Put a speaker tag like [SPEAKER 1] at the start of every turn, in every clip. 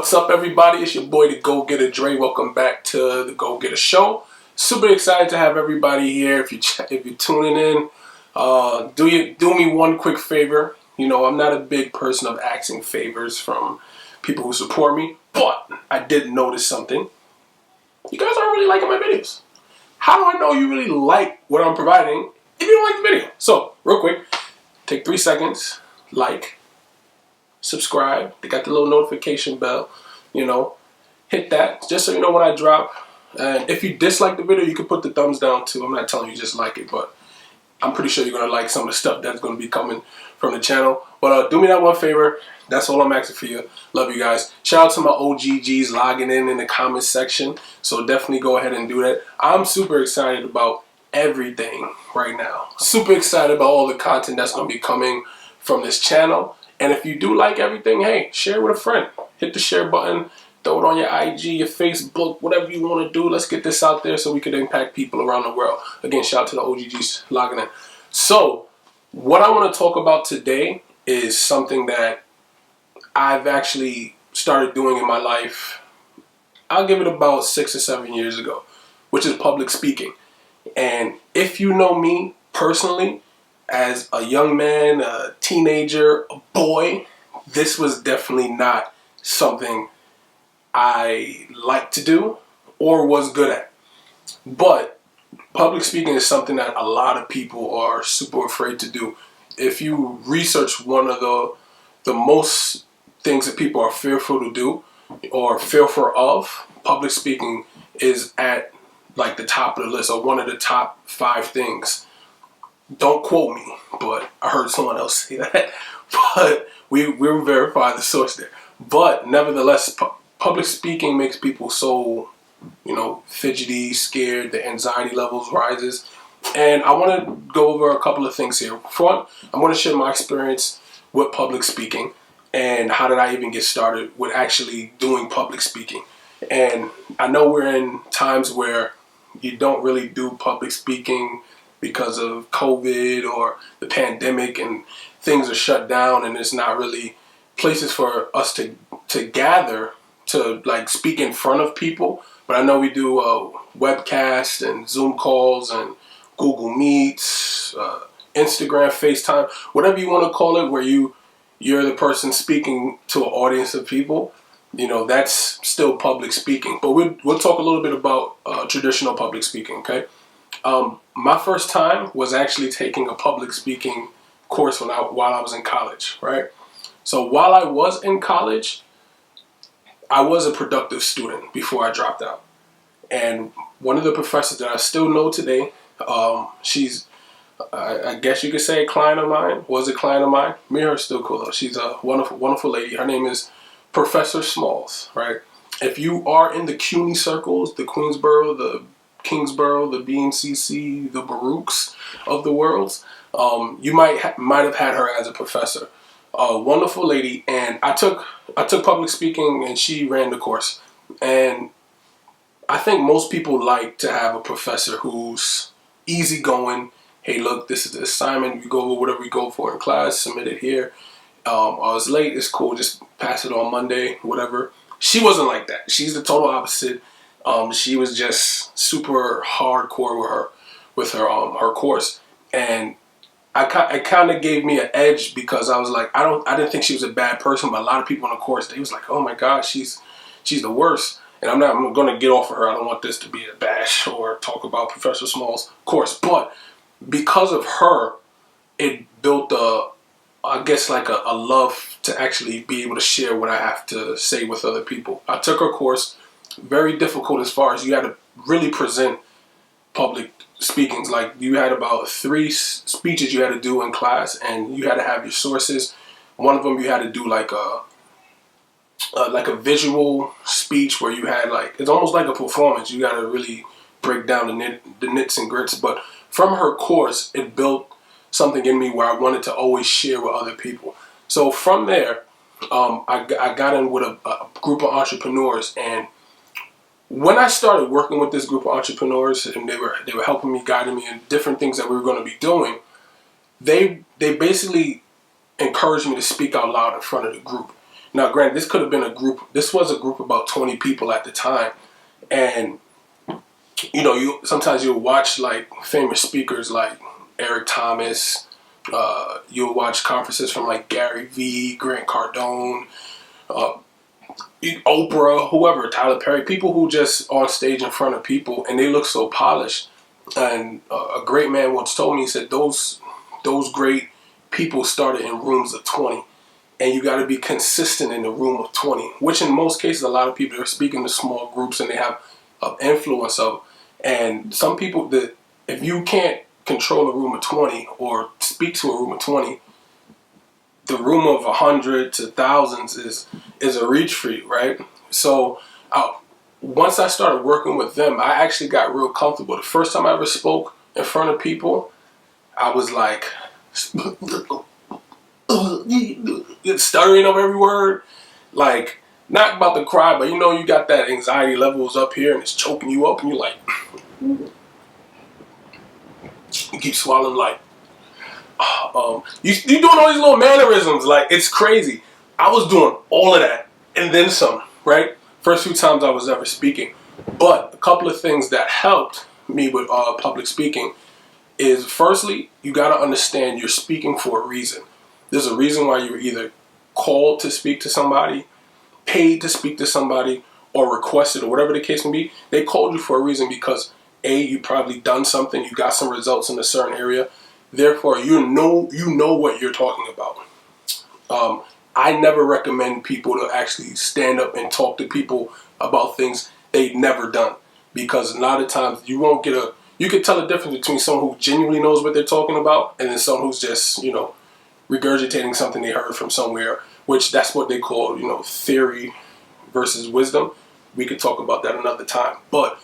[SPEAKER 1] What's up, everybody? It's your boy, the Go-Getter Dre. Welcome back to the Go-Getter Show. Super excited to have everybody here. If you're tuning in, do me one quick favor. You know, I'm not a big person of asking favors from people who support me, but I did notice something. You guys aren't really liking my videos. How do I know you really like what I'm providing if you don't like the video? So, real quick, take 3 seconds, like, subscribe. They got the little notification bell, you know, hit that just so you know when I drop. And if you dislike the video, you can put the thumbs down too. I'm not telling you just like it, but I'm pretty sure you're gonna like some of the stuff that's gonna be coming from the channel. But do me that one favor. That's all I'm asking for you. Love you guys. Shout out to my O.G.Gs logging in the comments section. So definitely go ahead and do that. I'm super excited about everything right now. Super excited about all the content that's gonna be coming from this channel. And if you do like everything, hey, share it with a friend. Hit the share button, throw it on your IG, your Facebook, whatever you want to do. Let's get this out there so we can impact people around the world. Again, shout out to the O.G.Gs logging in. So, what I want to talk about today is something that I've actually started doing in my life. I'll give it about 6 or 7 years ago, which is public speaking. And if you know me personally, as a young man, a teenager, a boy, this was definitely not something I liked to do or was good at. But public speaking is something that a lot of people are super afraid to do. If you research one of the most things that people are fearful to do or fearful of, public speaking is at like the top of the list, or one of the top 5 things. Don't quote me, but I heard someone else say that. But we'll verify the source there. But nevertheless, public speaking makes people so, you know, fidgety, scared. The anxiety levels rises. And I want to go over a couple of things here. Front, I'm going to share my experience with public speaking and how did I even get started with actually doing public speaking. And I know we're in times where you don't really do public speaking because of COVID or the pandemic, and things are shut down and there's not really places for us to gather to like speak in front of people. But I know we do webcasts and Zoom calls and Google Meets, Instagram, FaceTime, whatever you want to call it, where you're the person speaking to an audience of people. You know, that's still public speaking. But we'll talk a little bit about traditional public speaking, okay? My first time was actually taking a public speaking course while I was in college, right? So while I was in college, I was a productive student before I dropped out. And one of the professors that I still know today, she's, I guess you could say a client of mine, was a client of mine. Me and her are still cool though. She's a wonderful, wonderful lady. Her name is Professor Smalls, right? If you are in the CUNY circles, the Queensboro, the Kingsborough, the BNCC, the Baruchs of the world, you might have had her as a professor. Wonderful lady, and I took public speaking, and she ran the course. And I think most people like to have a professor who's easygoing. Hey, look, this is the assignment. You go over whatever you go for in class, submit it here. I was late. It's cool. Just pass it on Monday, whatever. She wasn't like that. She's the total opposite. She was just super hardcore with her course, and it kind of gave me an edge because I was like, I didn't think she was a bad person, but a lot of people on the course, they was like, oh my God, she's the worst, and I'm going to get off of her. I don't want this to be a bash or talk about Professor Small's course, but because of her, it built I guess like a love to actually be able to share what I have to say with other people. I took her course. Very difficult as far as you had to really present public speakings. Like you had about 3 speeches you had to do in class, and you had to have your sources. One of them you had to do like a visual speech where you had like, it's almost like a performance. You got to really break down the nits and grits. But from her course, it built something in me where I wanted to always share with other people. So from there, I got in with a group of entrepreneurs, and when I started working with this group of entrepreneurs, and they were helping me, guiding me in different things that we were going to be doing, they basically encouraged me to speak out loud in front of the group. Now, granted, this could have been a group. This was a group of about 20 people at the time, and you sometimes you'll watch like famous speakers like Eric Thomas. You'll watch conferences from like Gary Vee, Grant Cardone, uh, Oprah, whoever, Tyler Perry, people who just on stage in front of people and they look so polished. And a great man once told me, he said, those great people started in rooms of 20. And you got to be consistent in the room of 20, which in most cases, a lot of people are speaking to small groups and they have influence of. And some people, that if you can't control a room of 20 or speak to a room of 20, the room of 100 to thousands is a reach for you, right? So once I started working with them, I actually got real comfortable. The first time I ever spoke in front of people, I was like stuttering over every word, like not about to cry, but you got that anxiety levels up here and it's choking you up and you're like, you keep swallowing like, you doing all these little mannerisms, like it's crazy. I was doing all of that and then some, right? First few times I was ever speaking. But a couple of things that helped me with public speaking is, firstly, you got to understand you're speaking for a reason. There's a reason why you were either called to speak to somebody, paid to speak to somebody, or requested, or whatever the case may be. They called you for a reason because A, you probably done something, you got some results in a certain area. Therefore, you know what you're talking about. I never recommend people to actually stand up and talk to people about things they've never done, because a lot of times you can tell the difference between someone who genuinely knows what they're talking about and then someone who's just, regurgitating something they heard from somewhere, which that's what they call, theory versus wisdom. We could talk about that another time. But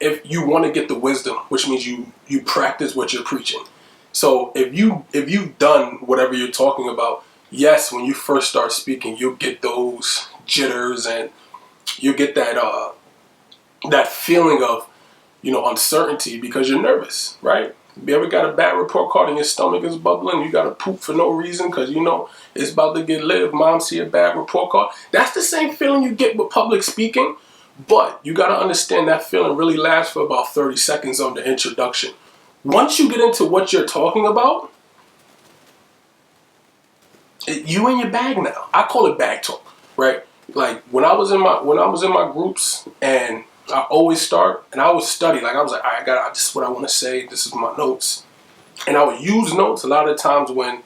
[SPEAKER 1] if you want to get the wisdom, which means you practice what you're preaching. So if you've done whatever you're talking about, yes, when you first start speaking, you'll get those jitters and you get that feeling of uncertainty because you're nervous, right? You ever got a bad report card and your stomach is bubbling? You got to poop for no reason because it's about to get lit if mom see a bad report card. That's the same feeling you get with public speaking, but you got to understand that feeling really lasts for about 30 seconds on the introduction. Once you get into what you're talking about, you in your bag now. I call it bag talk, right? Like when I was in my groups, and I always start and I always study. Like I was like, this is what I want to say. This is my notes, and I would use notes a lot of times when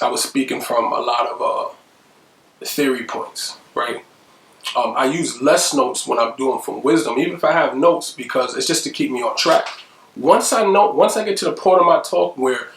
[SPEAKER 1] I was speaking from a lot of theory points, right? I use less notes when I'm doing from wisdom, even if I have notes, because it's just to keep me on track. Once I get to the point of my talk where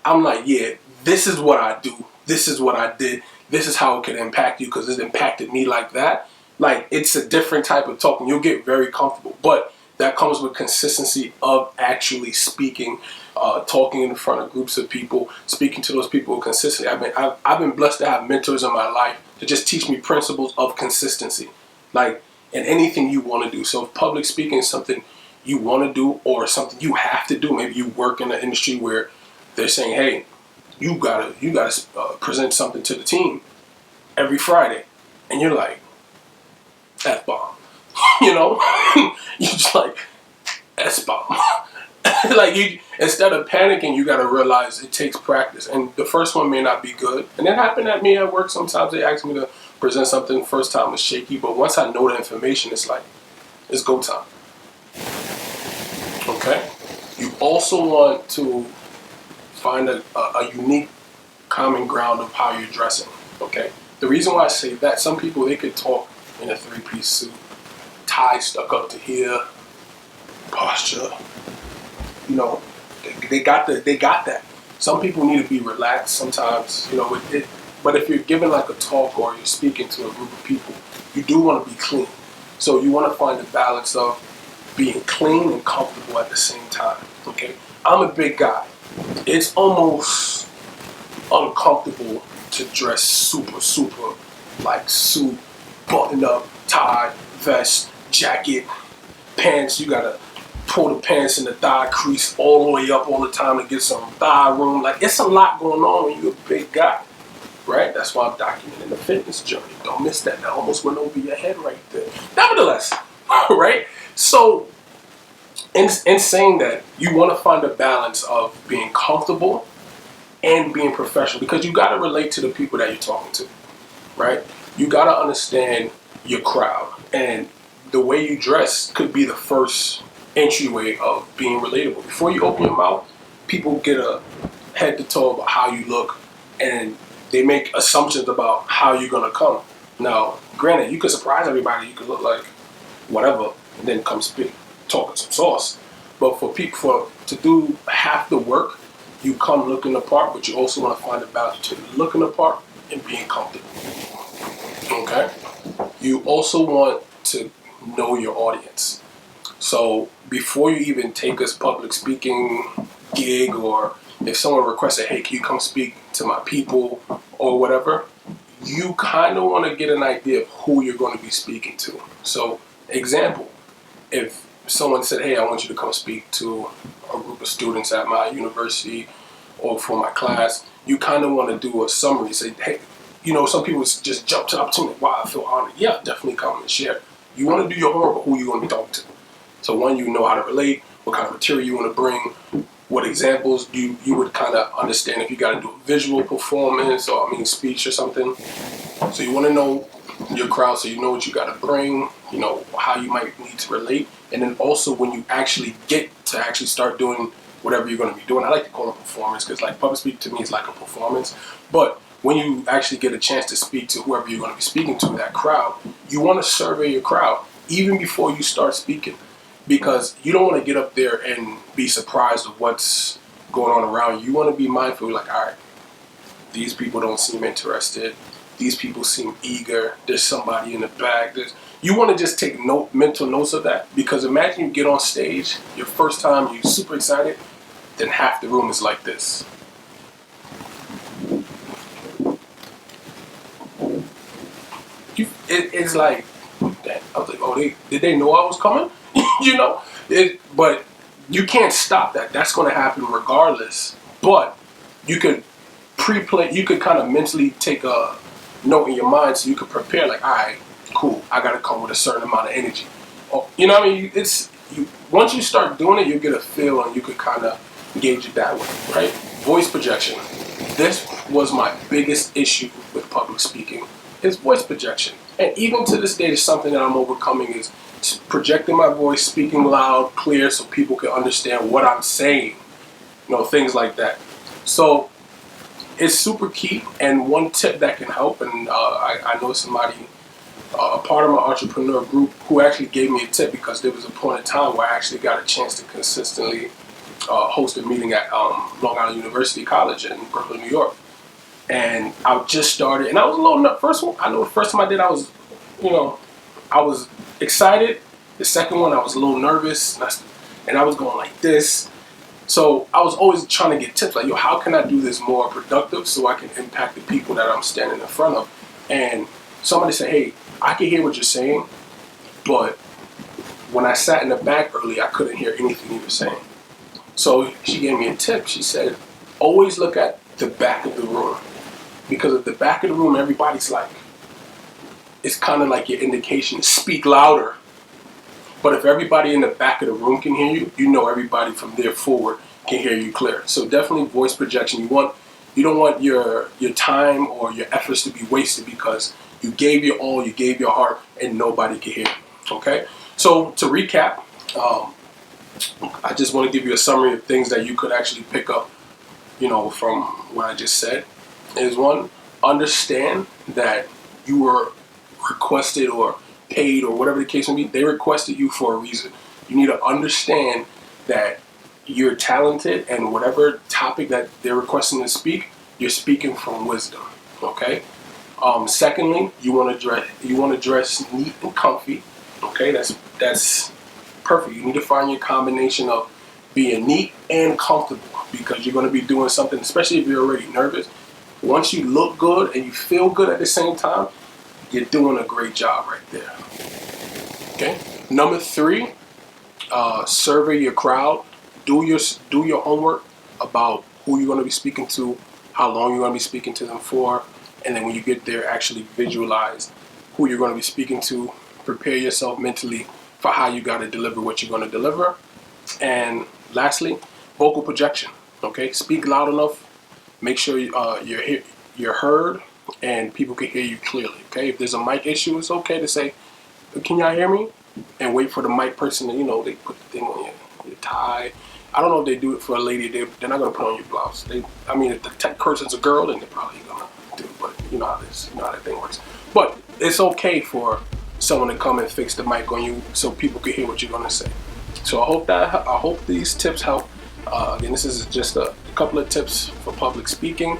[SPEAKER 1] I'm like, yeah, this is what I do. This is what I did. This is how it can impact you because it impacted me like that. Like, it's a different type of talking. You'll get very comfortable. But that comes with consistency of actually speaking, talking in front of groups of people, speaking to those people consistently. I've been blessed to have mentors in my life to just teach me principles of consistency, like in anything you want to do. So if public speaking is something you want to do or something you have to do, maybe you work in an industry where they're saying, hey, you gotta present something to the team every Friday, and you're like, F-bomb, you just like, S-bomb. Like instead of panicking, you gotta realize it takes practice, and the first one may not be good. And that happened at me at work. Sometimes they ask me to present something. First time was shaky, but once I know the information, it's like, it's go time. Okay. You also want to find a unique common ground of how you're dressing. Okay. The reason why I say that, some people, they could talk in a 3-piece suit, tie stuck up to here, posture. They got that. Some people need to be relaxed sometimes, with it. But if you're giving like a talk or you're speaking to a group of people, you do want to be clean. So you want to find the balance of being clean and comfortable at the same time. Okay. I'm a big guy. It's almost uncomfortable to dress super like suit, button up, tie, vest, jacket, pants. You gotta pull the pants in the thigh crease all the way up all the time to get some thigh room. Like, it's a lot going on when you're a big guy. right? That's why I'm documenting the fitness journey. Don't miss that. That almost went over your head right there. Nevertheless, right? So in saying that, you want to find a balance of being comfortable and being professional, because you got to relate to the people that you're talking to, right? You got to understand your crowd, and the way you dress could be the first entryway of being relatable. Before you open your mouth, people get a head to toe about how you look, and they make assumptions about how you're gonna come. Now, granted, you could surprise everybody. You could look like whatever, and then come speak, talking some sauce. But for people to do half the work, you come looking the part, but you also want to find a balance between looking the part and being comfortable. Okay? You also want to know your audience. So before you even take a public speaking gig, or if someone requested, hey, can you come speak to my people or whatever, you kind of want to get an idea of who you're going to be speaking to. So example, if someone said, hey, I want you to come speak to a group of students at my university or for my class, you kind of want to do a summary. Say, hey, some people just jump to the opportunity. Wow, I feel honored. Yeah, definitely come and share. You want to do your homework of who you're going to be talking to. So one, you know how to relate, what kind of material you want to bring, what examples you would kind of understand if you got to do a visual performance or speech or something. So you want to know your crowd, so you know what you got to bring, how you might need to relate. And then also when you actually get to actually start doing whatever you're going to be doing, I like to call it performance, because like public speaking to me is like a performance. But when you actually get a chance to speak to whoever you're going to be speaking to, that crowd, you want to survey your crowd even before you start speaking, because you don't want to get up there and be surprised of what's going on around you. You want to be mindful, like, all right, these people don't seem interested. These people seem eager. There's somebody in the back. You want to just take mental notes of that, because imagine you get on stage, your first time, you're super excited, then half the room is like this. It's like, I was like, oh, did they know I was coming? But you can't stop that. That's going to happen regardless. But you could you could kind of mentally take a note in your mind, so you could prepare, like, all right, cool, I got to come with a certain amount of energy. You know what I mean? Once you start doing it, you get a feel, and you could kind of gauge it that way, right? Voice projection. This was my biggest issue with public speaking, is voice projection. And even to this day, it's something that I'm overcoming, is projecting my voice, speaking loud, clear, so people can understand what I'm saying, things like that. So it's super key. And one tip that can help, and I know somebody, a part of my entrepreneur group, who actually gave me a tip, because there was a point in time where I actually got a chance to consistently host a meeting at Long Island University College in Brooklyn, New York. And I just started, and I was a little the first time I did, I was, I was excited. The second one, I was a little nervous, and I was going like this. So I was always trying to get tips, like, how can I do this more productive so I can impact the people that I'm standing in front of? And somebody said, hey, I can hear what you're saying, but when I sat in the back early, I couldn't hear anything you were saying. So she gave me a tip. She said, always look at the back of the room, because at the back of the room, everybody's like, it's kind of like your indication to speak louder. But if everybody in the back of the room can hear you, everybody from there forward can hear you clear. So definitely voice projection. You don't want your time or your efforts to be wasted, because you gave your all, you gave your heart, and nobody can hear you. Okay? So to recap, I just want to give you a summary of things that you could actually pick up, from what I just said. Is one, understand that you were requested or paid or whatever the case may be. They requested you for a reason. You need to understand that you're talented, and whatever topic that they're requesting to speak, you're speaking from wisdom. Okay. Secondly, you want to dress neat and comfy. Okay, that's perfect. You need to find your combination of being neat and comfortable, because you're going to be doing something, especially if you're already nervous. Once you look good and you feel good at the same time, you're doing a great job right there. Okay. Number 3, survey your crowd. Do your homework about who you're going to be speaking to, how long you're going to be speaking to them for, And then when you get there, actually visualize who you're going to be speaking to. Prepare yourself mentally for how you got to deliver what you're going to deliver. And lastly, vocal projection. Okay, speak loud enough. Make sure you're heard and people can hear you clearly. Okay, if there's a mic issue, it's okay to say, "Can y'all hear me?" And wait for the mic person to, they put the thing on your tie. I don't know if they do it for a lady. They're not gonna put on your blouse. I mean, if the tech person's a girl, then they're probably gonna do it. But you know how this, you know how that thing works. But it's okay for someone to come and fix the mic on you so people can hear what you're gonna say. So I hope these tips help. Again, this is just a couple of tips for public speaking.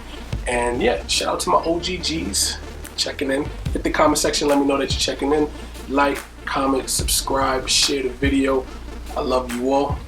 [SPEAKER 1] And yeah, shout out to my O.G.Gs checking in. Hit the comment section, let me know that you're checking in. Like, comment, subscribe, share the video. I love you all.